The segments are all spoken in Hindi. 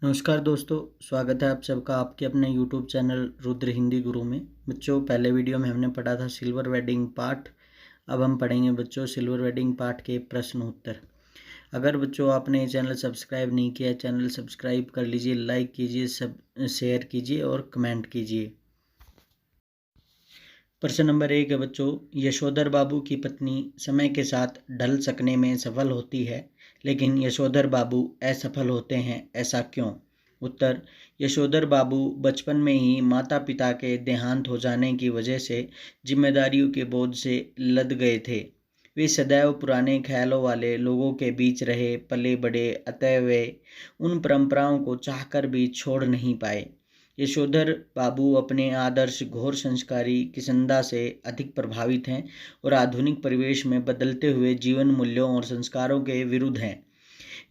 नमस्कार दोस्तों, स्वागत है आप सबका आपके अपने YouTube चैनल रुद्र हिंदी गुरु में। बच्चों, पहले वीडियो में हमने पढ़ा था सिल्वर वेडिंग पार्ट। अब हम पढ़ेंगे बच्चों सिल्वर वेडिंग पार्ट के प्रश्न उत्तर। अगर बच्चों आपने ये चैनल सब्सक्राइब नहीं किया है, चैनल सब्सक्राइब कर लीजिए, लाइक कीजिए, सब शेयर कीजिए और कमेंट कीजिए। प्रश्न नंबर 1 है बच्चों, यशोधर बाबू की पत्नी समय के साथ ढल सकने में सफल होती है, लेकिन यशोधर बाबू असफल होते हैं, ऐसा क्यों? उत्तर, यशोधर बाबू बचपन में ही माता पिता के देहांत हो जाने की वजह से जिम्मेदारियों के बोझ से लद गए थे। वे सदैव पुराने ख्यालों वाले लोगों के बीच रहे पले बड़े, अतः वे उन परंपराओं को चाहकर भी छोड़ नहीं पाए। यशोधर बाबू अपने आदर्श घोर संस्कारी किसंदा से अधिक प्रभावित हैं और आधुनिक परिवेश में बदलते हुए जीवन मूल्यों और संस्कारों के विरुद्ध हैं।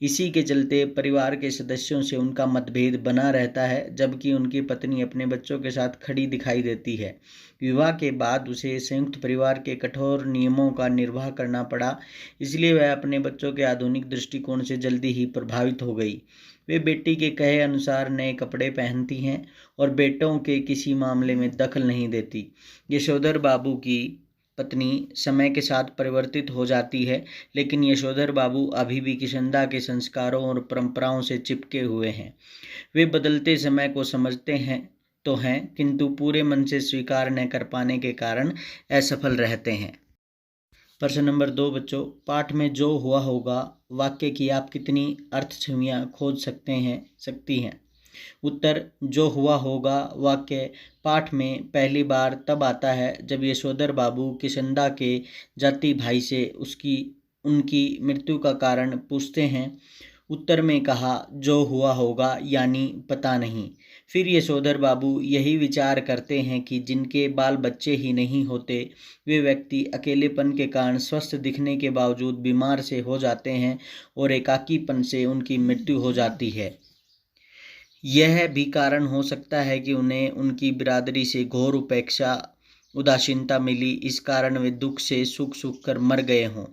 इसी के चलते परिवार के सदस्यों से उनका मतभेद बना रहता है, जबकि उनकी पत्नी अपने बच्चों के साथ खड़ी दिखाई देती है। विवाह के बाद उसे संयुक्त परिवार के कठोर नियमों का निर्वाह करना पड़ा, इसलिए वह अपने बच्चों के आधुनिक दृष्टिकोण से जल्दी ही प्रभावित हो गई। वे बेटी के कहे अनुसार नए कपड़े पहनती हैं और बेटों के किसी मामले में दखल नहीं देती। यशोधर बाबू की पत्नी समय के साथ परिवर्तित हो जाती है, लेकिन यशोधर बाबू अभी भी किष्किंधा के संस्कारों और परंपराओं से चिपके हुए हैं। वे बदलते समय को समझते हैं तो हैं, किंतु पूरे मन से स्वीकार न कर पाने के कारण असफल रहते हैं। प्रश्न नंबर 2 बच्चों, पाठ में जो हुआ होगा वाक्य की आप कितनी अर्थ छवियां खोज सकती हैं? उत्तर, जो हुआ होगा वाक्य पाठ में पहली बार तब आता है जब यशोधर बाबू किष्किंधा के जाति भाई से उनकी मृत्यु का कारण पूछते हैं। उत्तर में कहा जो हुआ होगा, यानी पता नहीं। फिर यशोधर बाबू यही विचार करते हैं कि जिनके बाल बच्चे ही नहीं होते, वे व्यक्ति अकेलेपन के कारण स्वस्थ दिखने के बावजूद बीमार से हो जाते हैं और एकाकीपन से उनकी मृत्यु हो जाती है। यह भी कारण हो सकता है कि उन्हें उनकी बिरादरी से घोर उपेक्षा उदासीनता मिली, इस कारण वे दुख से सूख सूख कर मर गए हों।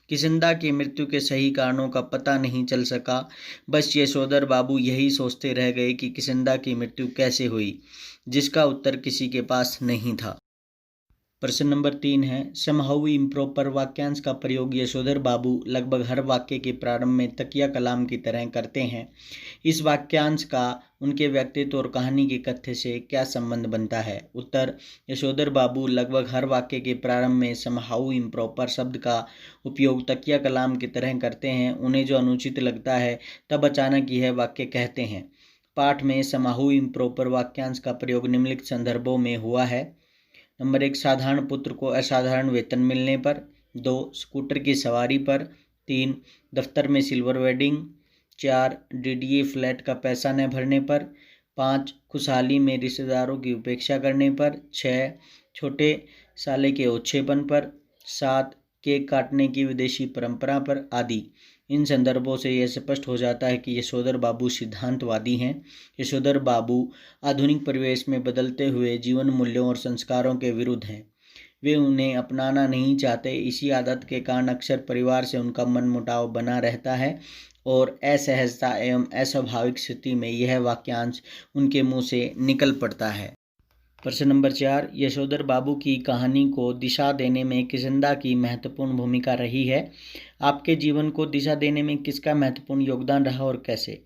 किष्किंधा की मृत्यु के सही कारणों का पता नहीं चल सका। बस यशोधर बाबू यही सोचते रह गए कि किष्किंधा की मृत्यु कैसे हुई, जिसका उत्तर किसी के पास नहीं था। प्रश्न नंबर 3 है, समहाउ इम्प्रॉपर वाक्यांश का प्रयोग यशोधर बाबू लगभग हर वाक्य के प्रारंभ में तकिया कलाम की तरह करते हैं। इस वाक्यांश का उनके व्यक्तित्व और कहानी के कथ्य से क्या संबंध बनता है? उत्तर, यशोधर बाबू लगभग हर वाक्य के प्रारंभ में समहाउ इम्प्रॉपर शब्द का उपयोग तकिया कलाम की तरह करते हैं। उन्हें जो अनुचित लगता है तब अचानक यह वाक्य कहते हैं। पाठ में समहाउ इम्प्रॉपर वाक्यांश का प्रयोग निम्नलिखित संदर्भों में हुआ है। नंबर 1, साधारण पुत्र को असाधारण वेतन मिलने पर। 2, स्कूटर की सवारी पर। 3, दफ्तर में सिल्वर वेडिंग। 4, डीडीए फ्लैट का पैसा न भरने पर। 5, खुशहाली में रिश्तेदारों की उपेक्षा करने पर। 6, छोटे साले के ओछेपन पर। 7, केक काटने की विदेशी परंपरा पर आदि। इन संदर्भों से यह स्पष्ट हो जाता है कि यशोधर बाबू सिद्धांतवादी हैं। यशोधर बाबू आधुनिक परिवेश में बदलते हुए जीवन मूल्यों और संस्कारों के विरुद्ध हैं। वे उन्हें अपनाना नहीं चाहते। इसी आदत के कारण अक्सर परिवार से उनका मनमुटाव बना रहता है और असहजता एवं अस्वाभाविक स्थिति में यह वाक्यांश उनके मुंह से निकल पड़ता है। प्रश्न नंबर 4, यशोधर बाबू की कहानी को दिशा देने में किष्किंधा की महत्वपूर्ण भूमिका रही है। आपके जीवन को दिशा देने में किसका महत्वपूर्ण योगदान रहा और कैसे?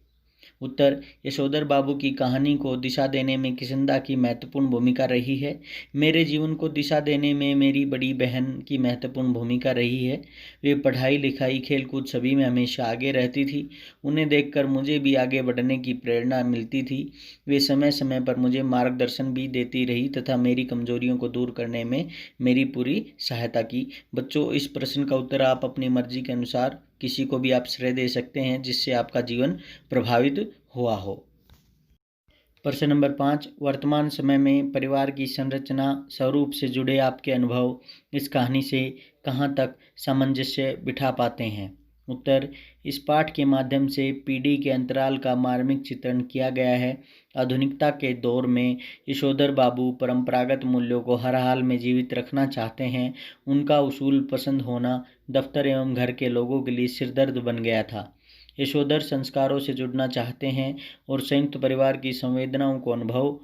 उत्तर, यशोधर बाबू की कहानी को दिशा देने में किष्किंधा की महत्वपूर्ण भूमिका रही है। मेरे जीवन को दिशा देने में मेरी बड़ी बहन की महत्वपूर्ण भूमिका रही है। वे पढ़ाई लिखाई खेलकूद सभी में हमेशा आगे रहती थी। उन्हें देखकर मुझे भी आगे बढ़ने की प्रेरणा मिलती थी। वे समय समय पर मुझे मार्गदर्शन भी देती रही तथा मेरी कमजोरियों को दूर करने में मेरी पूरी सहायता की। बच्चों, इस प्रश्न का उत्तर आप अपनी मर्जी के अनुसार किसी को भी आप श्रेय दे सकते हैं जिससे आपका जीवन प्रभावित हुआ हो। प्रश्न नंबर 5, वर्तमान समय में परिवार की संरचना स्वरूप से जुड़े आपके अनुभव इस कहानी से कहाँ तक सामंजस्य बिठा पाते हैं? उत्तर, इस पाठ के माध्यम से पीढ़ी के अंतराल का मार्मिक चित्रण किया गया है। आधुनिकता के दौर में यशोधर बाबू परंपरागत मूल्यों को हर हाल में जीवित रखना चाहते हैं। उनका उसूल पसंद होना दफ्तर एवं घर के लोगों के लिए सिरदर्द बन गया था। यशोधर संस्कारों से जुड़ना चाहते हैं और संयुक्त परिवार की संवेदनाओं को अनुभव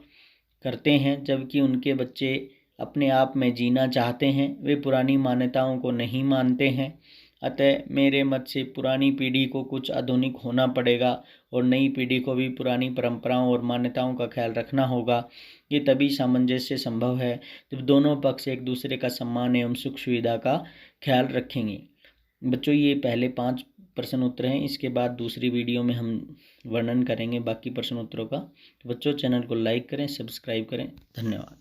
करते हैं, जबकि उनके बच्चे अपने आप में जीना चाहते हैं। वे पुरानी मान्यताओं को नहीं मानते हैं। अतः मेरे मत से पुरानी पीढ़ी को कुछ आधुनिक होना पड़ेगा और नई पीढ़ी को भी पुरानी परंपराओं और मान्यताओं का ख्याल रखना होगा। ये तभी सामंजस्य संभव है जब दोनों पक्ष एक दूसरे का सम्मान एवं सुख सुविधा का ख्याल रखेंगे। बच्चों, ये पहले 5 प्रश्न उत्तर हैं। इसके बाद दूसरी वीडियो में हम वर्णन करेंगे बाकी प्रश्न उत्तरों का। तो बच्चों, चैनल को लाइक करें, सब्सक्राइब करें। धन्यवाद।